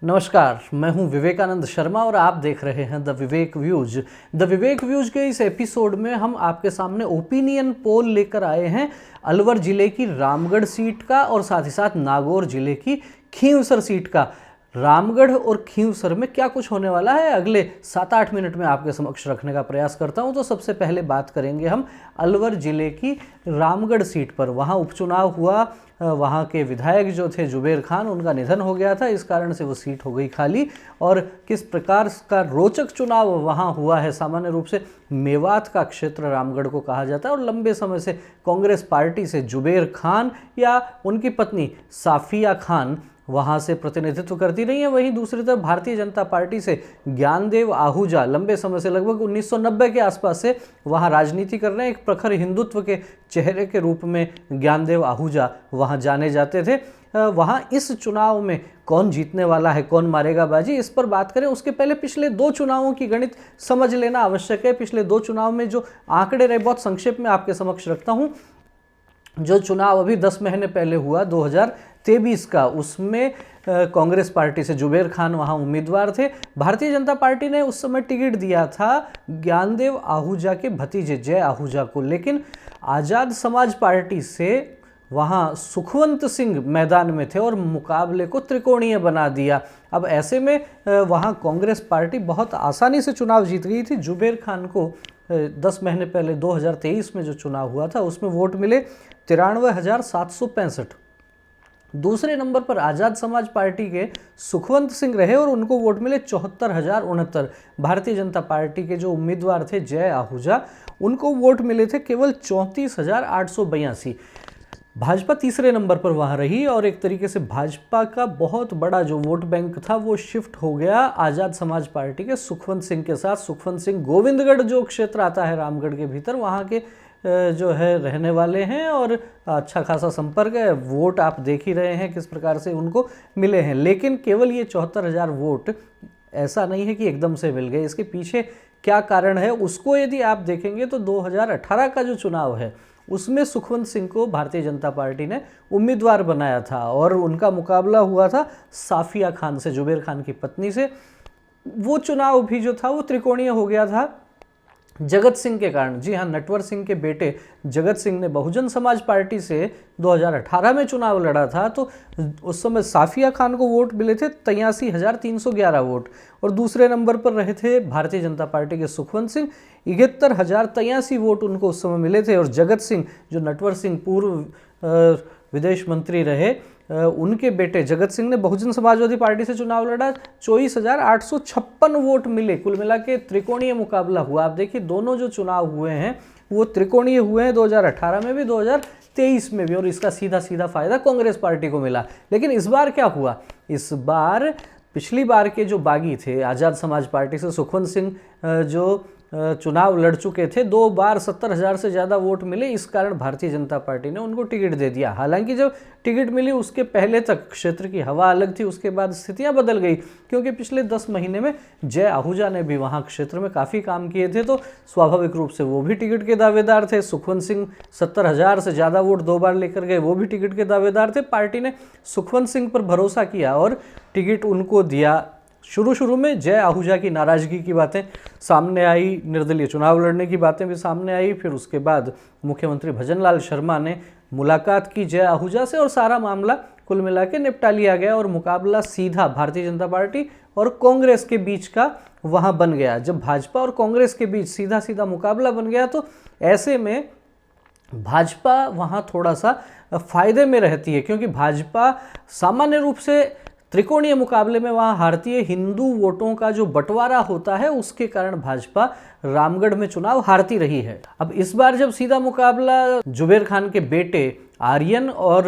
नमस्कार, मैं हूं विवेकानंद शर्मा और आप देख रहे हैं the Vivek views. The Vivek views के इस एपिसोड में हम आपके सामने ओपिनियन पोल लेकर आए हैं अलवर जिले की रामगढ़ सीट का और साथ ही साथ नागौर जिले की खींवसर सीट का। रामगढ़ और खींवसर में क्या कुछ होने वाला है अगले 7-8 मिनट में आपके समक्ष रखने का प्रयास करता हूं। तो सबसे पहले बात करेंगे हम अलवर जिले की रामगढ़ सीट पर। वहां उपचुनाव हुआ, वहाँ के विधायक जो थे जुबेर खान, उनका निधन हो गया था, इस कारण से वो सीट हो गई खाली। और किस प्रकार का रोचक चुनाव वहाँ हुआ है। सामान्य रूप से मेवात का क्षेत्र रामगढ़ को कहा जाता है और लंबे समय से कांग्रेस पार्टी से जुबेर खान या उनकी पत्नी साफिया खान वहाँ से प्रतिनिधित्व करती रही है। वहीं दूसरी तरफ भारतीय जनता पार्टी से ज्ञानदेव आहूजा लंबे समय से, लगभग 1990 के आसपास से वहाँ राजनीति कर रहे हैं। एक प्रखर हिंदुत्व के चेहरे के रूप में ज्ञानदेव आहूजा वहाँ जाने जाते थे। वहाँ इस चुनाव में कौन जीतने वाला है, कौन मारेगा बाजी, इस पर बात करें उसके पहले पिछले 2 चुनावों की गणित समझ लेना आवश्यक है। पिछले 2 चुनाव में जो आंकड़े रहे, बहुत संक्षेप में आपके समक्ष रखता हूँ। जो चुनाव अभी 10 महीने पहले हुआ 2023 का, उसमें कांग्रेस पार्टी से जुबेर खान वहां उम्मीदवार थे। भारतीय जनता पार्टी ने उस समय टिकट दिया था ज्ञानदेव आहूजा के भतीजे जय आहूजा को, लेकिन आज़ाद समाज पार्टी से वहाँ सुखवंत सिंह मैदान में थे और मुकाबले को त्रिकोणीय बना दिया। अब ऐसे में वहाँ कांग्रेस पार्टी बहुत आसानी से चुनाव जीत गई थी। जुबेर खान को 10 महीने पहले 2023 में जो चुनाव हुआ था उसमें वोट मिले 93,765। दूसरे नंबर पर आज़ाद समाज पार्टी के सुखवंत सिंह रहे और उनको वोट मिले 74,069। भारतीय जनता पार्टी के जो उम्मीदवार थे जय आहूजा, उनको वोट मिले थे केवल 34,882। भाजपा तीसरे नंबर पर वहाँ रही और एक तरीके से भाजपा का बहुत बड़ा जो वोट बैंक था वो शिफ्ट हो गया आज़ाद समाज पार्टी के सुखवंत सिंह के साथ। सुखवंत सिंह गोविंदगढ़ जो क्षेत्र आता है रामगढ़ के भीतर, वहाँ के जो है रहने वाले हैं और अच्छा खासा संपर्क है। वोट आप देख ही रहे हैं किस प्रकार से उनको मिले हैं। लेकिन केवल ये 74,000 वोट ऐसा नहीं है कि एकदम से मिल गए। इसके पीछे क्या कारण है उसको यदि आप देखेंगे तो 2018 का जो चुनाव है उसमें सुखवंत सिंह को भारतीय जनता पार्टी ने उम्मीदवार बनाया था और उनका मुकाबला हुआ था साफिया खान से, जुबेर खान की पत्नी से। वो चुनाव भी जो था वो त्रिकोणीय हो गया था जगत सिंह के कारण। जी हाँ, नटवर सिंह के बेटे जगत सिंह ने बहुजन समाज पार्टी से 2018 में चुनाव लड़ा था, तो उस समय साफिया खान को वोट मिले थे 83,311 वोट और दूसरे नंबर पर रहे थे भारतीय जनता पार्टी के सुखवंत सिंह, 71,083 वोट उनको उस समय मिले थे। और जगत सिंह जो नटवर सिंह पूर्व विदेश मंत्री रहे, उनके बेटे जगत सिंह ने बहुजन समाजवादी पार्टी से चुनाव लड़ा, 24,856 वोट मिले। कुल मिला के त्रिकोणीय मुकाबला हुआ। आप देखिए दोनों जो चुनाव हुए हैं वो त्रिकोणीय हुए हैं, 2018 में भी 2023 में भी, और इसका सीधा सीधा फायदा कांग्रेस पार्टी को मिला। लेकिन इस बार क्या हुआ, इस बार पिछली बार के जो बागी थे आज़ाद समाज पार्टी से सुखवंत सिंह जो चुनाव लड़ चुके थे, 2 बार 70,000 से ज़्यादा वोट मिले। इस कारण भारतीय जनता पार्टी ने उनको टिकट दे दिया। हालांकि जब टिकट मिली उसके पहले तक क्षेत्र की हवा अलग थी, उसके बाद स्थितियां बदल गई क्योंकि पिछले 10 महीने में जय आहूजा ने भी वहां क्षेत्र में काफ़ी काम किए थे, तो स्वाभाविक रूप से वो भी टिकट के दावेदार थे। सुखवंत सिंह 70,000 से ज़्यादा वोट 2 बार लेकर गए, वो भी टिकट के दावेदार थे। पार्टी ने सुखवंत सिंह पर भरोसा किया और टिकट उनको दिया। शुरू में जय आहूजा की नाराजगी की बातें सामने आई, निर्दलीय चुनाव लड़ने की बातें भी सामने आई। फिर उसके बाद मुख्यमंत्री भजनलाल शर्मा ने मुलाकात की जय आहूजा से और सारा मामला कुल मिला के निपटा लिया गया और मुकाबला सीधा भारतीय जनता पार्टी और कांग्रेस के बीच का वहां बन गया। जब भाजपा और कांग्रेस के बीच सीधा सीधा मुकाबला बन गया तो ऐसे में भाजपा वहां थोड़ा सा फायदे में रहती है, क्योंकि भाजपा सामान्य रूप से त्रिकोणीय मुकाबले में वहाँ हारती है। हिंदू वोटों का जो बंटवारा होता है उसके कारण भाजपा रामगढ़ में चुनाव हारती रही है। अब इस बार जब सीधा मुकाबला जुबेर खान के बेटे आर्यन और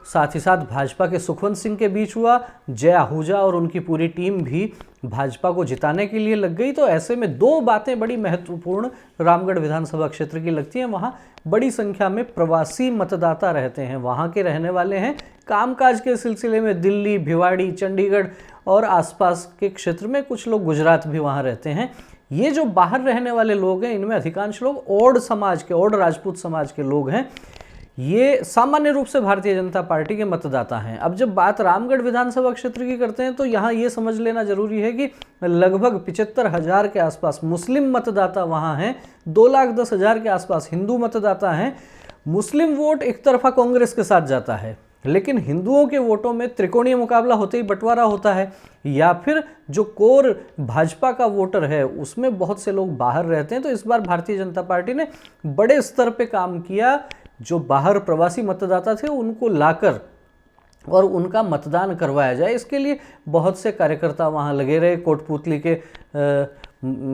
साथ ही साथ भाजपा के सुखवंत सिंह के बीच हुआ, जय आहूजा और उनकी पूरी टीम भी भाजपा को जिताने के लिए लग गई, तो ऐसे में 2 बातें बड़ी महत्वपूर्ण रामगढ़ विधानसभा क्षेत्र की लगती हैं। वहाँ बड़ी संख्या में प्रवासी मतदाता रहते हैं, वहाँ के रहने वाले हैं। कामकाज के सिलसिले में दिल्ली, भिवाड़ी, चंडीगढ़ और आसपास के क्षेत्र में कुछ लोग गुजरात भी वहाँ रहते हैं। ये जो बाहर रहने वाले लोग हैं इनमें अधिकांश लोग ओड समाज के, ओड राजपूत समाज के लोग हैं। ये सामान्य रूप से भारतीय जनता पार्टी के मतदाता हैं। अब जब बात रामगढ़ विधानसभा क्षेत्र की करते हैं तो यहाँ ये समझ लेना जरूरी है कि लगभग 75,000 के आसपास मुस्लिम मतदाता वहाँ हैं, 2,10,000 के आसपास हिंदू मतदाता हैं। मुस्लिम वोट एक तरफा कांग्रेस के साथ जाता है, लेकिन हिंदुओं के वोटों में त्रिकोणीय मुकाबला होते ही बंटवारा होता है, या फिर जो कोर भाजपा का वोटर है उसमें बहुत से लोग बाहर रहते हैं। तो इस बार भारतीय जनता पार्टी ने बड़े स्तर पे काम किया, जो बाहर प्रवासी मतदाता थे उनको लाकर और उनका मतदान करवाया जाए। इसके लिए बहुत से कार्यकर्ता वहाँ लगे रहे। कोटपुतली के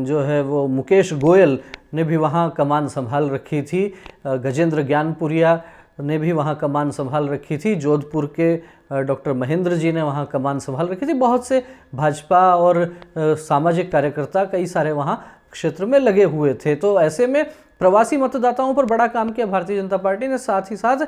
जो है वो मुकेश गोयल ने भी वहाँ कमान संभाल रखी थी, गजेंद्र ज्ञानपुरिया ने भी वहाँ कमान संभाल रखी थी, जोधपुर के डॉक्टर महेंद्र जी ने वहाँ कमान संभाल रखी थी। बहुत से भाजपा और सामाजिक कार्यकर्ता कई सारे वहाँ क्षेत्र में लगे हुए थे। तो ऐसे में प्रवासी मतदाताओं पर बड़ा काम किया भारतीय जनता पार्टी ने। साथ ही साथ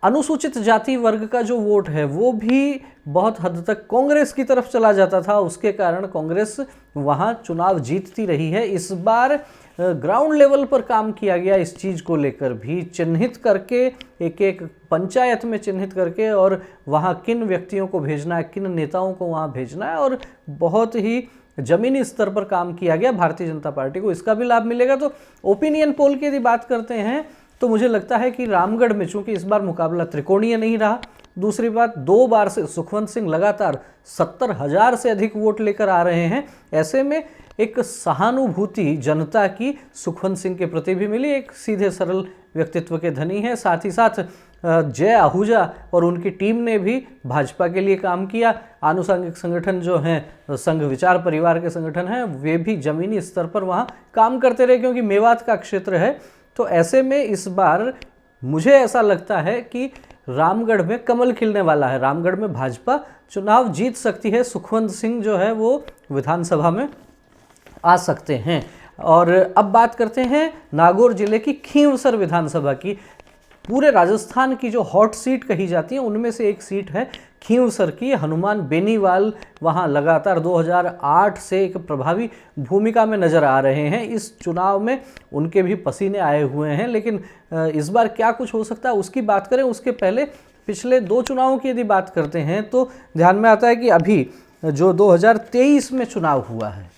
अनुसूचित जाति वर्ग का जो वोट है वो भी बहुत हद तक कांग्रेस की तरफ चला जाता था, उसके कारण कांग्रेस वहाँ चुनाव जीतती रही है। इस बार ग्राउंड लेवल पर काम किया गया इस चीज़ को लेकर भी, चिन्हित करके एक एक पंचायत में चिन्हित करके और वहाँ किन व्यक्तियों को भेजना है, किन नेताओं को वहाँ भेजना है, और बहुत ही जमीनी स्तर पर काम किया गया। भारतीय जनता पार्टी को इसका भी लाभ मिलेगा। तो ओपिनियन पोल की यदि बात करते हैं तो मुझे लगता है कि रामगढ़ में चूंकि इस बार मुकाबला त्रिकोणीय नहीं रहा, दूसरी बात 2 बार से सुखवंत सिंह लगातार 70,000 से अधिक वोट लेकर आ रहे हैं, ऐसे में एक सहानुभूति जनता की सुखवंत सिंह के प्रति भी मिली। एक सीधे सरल व्यक्तित्व के धनी हैं। साथ ही साथ जय आहूजा और उनकी टीम ने भी भाजपा के लिए काम किया। आनुषंगिक संगठन जो हैं, संघ विचार परिवार के संगठन हैं, वे भी जमीनी स्तर पर वहाँ काम करते रहे, क्योंकि मेवात का क्षेत्र है। तो ऐसे में इस बार मुझे ऐसा लगता है कि रामगढ़ में कमल खिलने वाला है। रामगढ़ में भाजपा चुनाव जीत सकती है, सुखवंत सिंह जो है वो विधानसभा में आ सकते हैं। और अब बात करते हैं नागौर जिले की खींवसर विधानसभा की। पूरे राजस्थान की जो हॉट सीट कही जाती है उनमें से एक सीट है खींवसर की। हनुमान बेनीवाल वहां लगातार 2008 से एक प्रभावी भूमिका में नजर आ रहे हैं। इस चुनाव में उनके भी पसीने आए हुए हैं, लेकिन इस बार क्या कुछ हो सकता है उसकी बात करें उसके पहले पिछले 2 चुनावों की यदि बात करते हैं तो ध्यान में आता है कि अभी जो 2023 में चुनाव हुआ है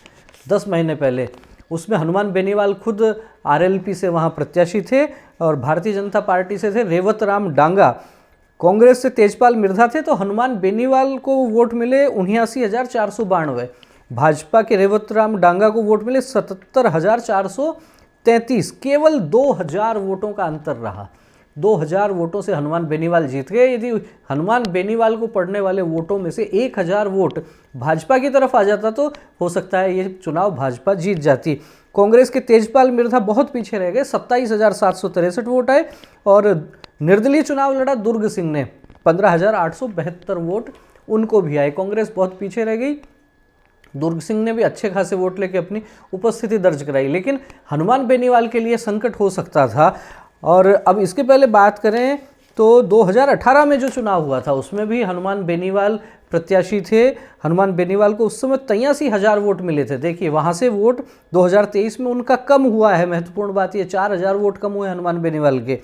10 महीने पहले, उसमें हनुमान बेनीवाल खुद आरएलपी से वहाँ प्रत्याशी थे और भारतीय जनता पार्टी से थे रेवत राम डांगा, कांग्रेस से तेजपाल मिर्धा थे। तो हनुमान बेनीवाल को वोट मिले 79,492, भाजपा के रेवत राम डांगा को वोट मिले 77,433। केवल 2,000 वोटों का अंतर रहा। 2,000 वोटों से हनुमान बेनीवाल जीत गए। यदि हनुमान बेनीवाल को पड़ने वाले वोटों में से 1,000 वोट भाजपा की तरफ आ जाता तो हो सकता है ये चुनाव भाजपा जीत जाती। कांग्रेस के तेजपाल मिर्धा बहुत पीछे रह गए, 27,763 वोट आए। और निर्दलीय चुनाव लड़ा दुर्ग सिंह ने, 15,872 वोट उनको भी आए। कांग्रेस बहुत पीछे रह गई, दुर्ग सिंह ने भी अच्छे खासे वोट लेके अपनी उपस्थिति दर्ज कराई, लेकिन हनुमान बेनीवाल के लिए संकट हो सकता था। और अब इसके पहले बात करें तो 2018 में जो चुनाव हुआ था उसमें भी हनुमान बेनीवाल प्रत्याशी थे। हनुमान बेनीवाल को उस समय 83,000 वोट मिले थे। देखिए वहाँ से वोट 2023 में उनका कम हुआ है। महत्वपूर्ण बात ये 4,000 वोट कम हुए हनुमान बेनीवाल के।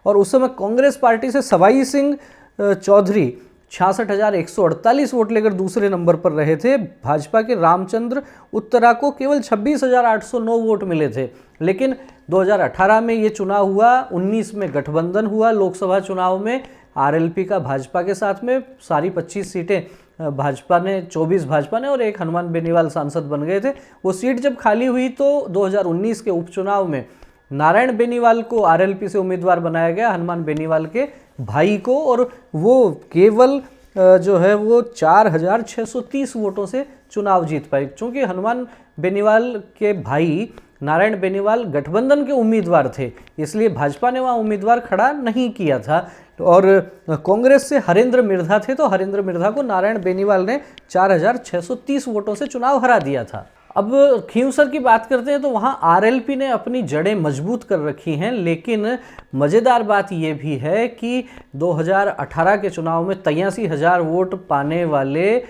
और उस समय कांग्रेस पार्टी से सवाई सिंह चौधरी 66,148 वोट लेकर दूसरे नंबर पर रहे थे। भाजपा के रामचंद्र उत्तरा को केवल 26,809 वोट मिले थे। लेकिन 2018 में ये चुनाव हुआ, 19 में गठबंधन हुआ। लोकसभा चुनाव में आरएलपी का भाजपा के साथ में सारी 25 सीटें भाजपा ने, 24 भाजपा ने और एक हनुमान बेनीवाल सांसद बन गए थे। वो सीट जब खाली हुई तो 2019 के उपचुनाव में नारायण बेनीवाल को आरएलपी से उम्मीदवार बनाया गया, हनुमान बेनीवाल के भाई को, और वो केवल जो है वो 4,630 वोटों से चुनाव जीत पाए। क्योंकि हनुमान बेनीवाल के भाई नारायण बेनीवाल गठबंधन के उम्मीदवार थे, इसलिए भाजपा ने वहाँ उम्मीदवार खड़ा नहीं किया था। और कांग्रेस से हरेंद्र मिर्धा थे, तो हरेंद्र मिर्धा को नारायण बेनीवाल ने 4,630 वोटों से चुनाव हरा दिया था। अब खींवसर की बात करते हैं तो वहाँ आरएलपी ने अपनी जड़ें मजबूत कर रखी हैं, लेकिन मज़ेदार बात यह भी है कि 2018 के चुनाव में 83,000 वोट पाने वाले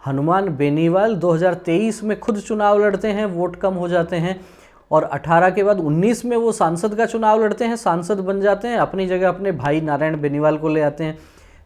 हनुमान बेनीवाल 2023 में खुद चुनाव लड़ते हैं, वोट कम हो जाते हैं। और 18 के बाद 19 में वो सांसद का चुनाव लड़ते हैं, सांसद बन जाते हैं, अपनी जगह अपने भाई नारायण बेनीवाल को ले आते हैं।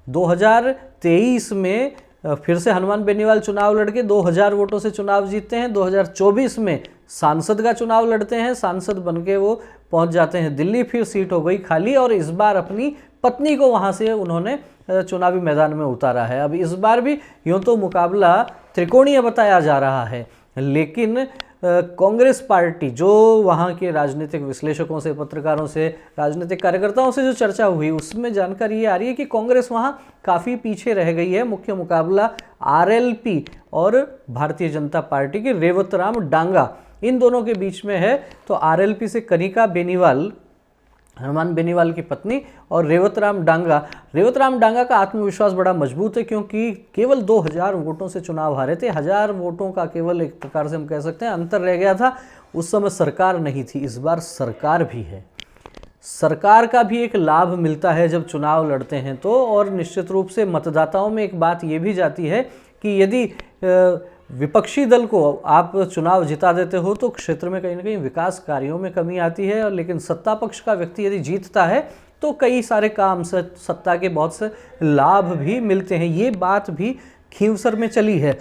2023 में फिर से हनुमान बेनीवाल चुनाव लड़के 2000 वोटों से चुनाव जीतते हैं। 2024 में सांसद का चुनाव लड़ते हैं, सांसद बनके वो पहुंच जाते हैं दिल्ली, फिर सीट हो गई खाली और इस बार अपनी पत्नी को वहां से उन्होंने चुनावी मैदान में उतारा है। अब इस बार भी यूं तो मुकाबला त्रिकोणीय बताया जा रहा है, लेकिन कांग्रेस पार्टी जो वहाँ के राजनीतिक विश्लेषकों से, पत्रकारों से, राजनीतिक कार्यकर्ताओं से जो चर्चा हुई उसमें जानकारी ये आ रही है कि कांग्रेस वहाँ काफ़ी पीछे रह गई है। मुख्य मुकाबला आरएलपी और भारतीय जनता पार्टी के रेवतराम डांगा, इन दोनों के बीच में है। तो आरएलपी से कनिका बेनीवाल, हनुमान बेनीवाल की पत्नी, और रेवतराम डांगा का आत्मविश्वास बड़ा मजबूत है क्योंकि केवल 2000 वोटों से चुनाव हारे थे। 1000 वोटों का केवल एक प्रकार से हम कह सकते हैं अंतर रह गया था। उस समय सरकार नहीं थी, इस बार सरकार भी है। सरकार का भी एक लाभ मिलता है जब चुनाव लड़ते हैं तो, और निश्चित रूप से मतदाताओं में एक बात ये भी जाती है कि यदि विपक्षी दल को आप चुनाव जिता देते हो तो क्षेत्र में कहीं ना कहीं विकास कार्यों में कमी आती है, लेकिन सत्ता पक्ष का व्यक्ति यदि जीतता है तो कई सारे काम से सत्ता के बहुत से लाभ भी मिलते हैं। ये बात भी खींवसर में चली है।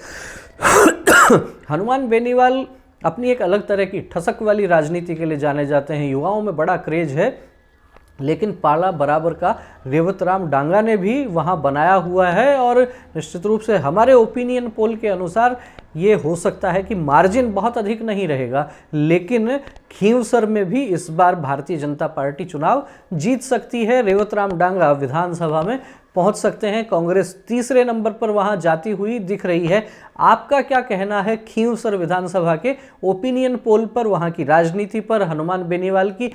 हनुमान बेनीवाल अपनी एक अलग तरह की ठसक वाली राजनीति के लिए जाने जाते हैं, युवाओं में बड़ा क्रेज है, लेकिन पाला बराबर का रेवतराम डांगा ने भी वहां बनाया हुआ है। और निश्चित रूप से हमारे ओपिनियन पोल के अनुसार ये हो सकता है कि मार्जिन बहुत अधिक नहीं रहेगा, लेकिन खींवसर में भी इस बार भारतीय जनता पार्टी चुनाव जीत सकती है। रेवतराम डांगा विधानसभा में पहुंच सकते हैं। कांग्रेस तीसरे नंबर पर वहां जाती हुई दिख रही है। आपका क्या कहना है खींवसर विधानसभा के ओपिनियन पोल पर, वहां की राजनीति पर, हनुमान बेनीवाल की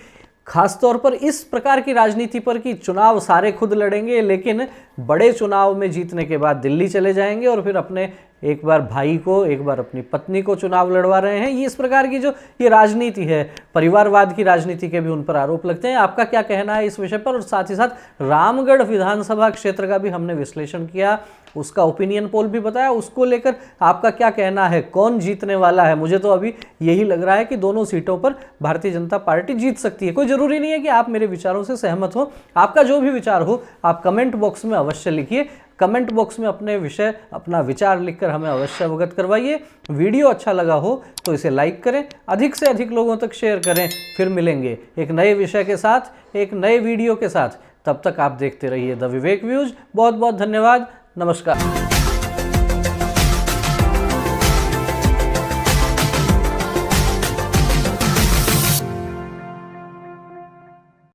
खासतौर पर इस प्रकार की राजनीति पर कि चुनाव सारे खुद लड़ेंगे, लेकिन बड़े चुनाव में जीतने के बाद दिल्ली चले जाएंगे और फिर अपने एक बार भाई को, एक बार अपनी पत्नी को चुनाव लड़वा रहे हैं। ये इस प्रकार की जो ये राजनीति है, परिवारवाद की राजनीति के भी उन पर आरोप लगते हैं। आपका क्या कहना है इस विषय पर? और साथ ही साथ रामगढ़ विधानसभा क्षेत्र का भी हमने विश्लेषण किया, उसका ओपिनियन पोल भी बताया, उसको लेकर आपका क्या कहना है, कौन जीतने वाला है? मुझे तो अभी यही लग रहा है कि दोनों सीटों पर भारतीय जनता पार्टी जीत सकती है। कोई जरूरी नहीं है कि आप मेरे विचारों से सहमत हो, आपका जो भी विचार हो आप कमेंट बॉक्स में अवश्य लिखिए। कमेंट बॉक्स में अपने विषय, अपना विचार लिखकर हमें अवश्य अवगत करवाइए। वीडियो अच्छा लगा हो तो इसे लाइक करें, अधिक से अधिक लोगों तक शेयर करें। फिर मिलेंगे एक नए विषय के साथ, एक नए वीडियो के साथ। तब तक आप देखते रहिए द विवेक व्यूज। बहुत बहुत धन्यवाद। नमस्कार।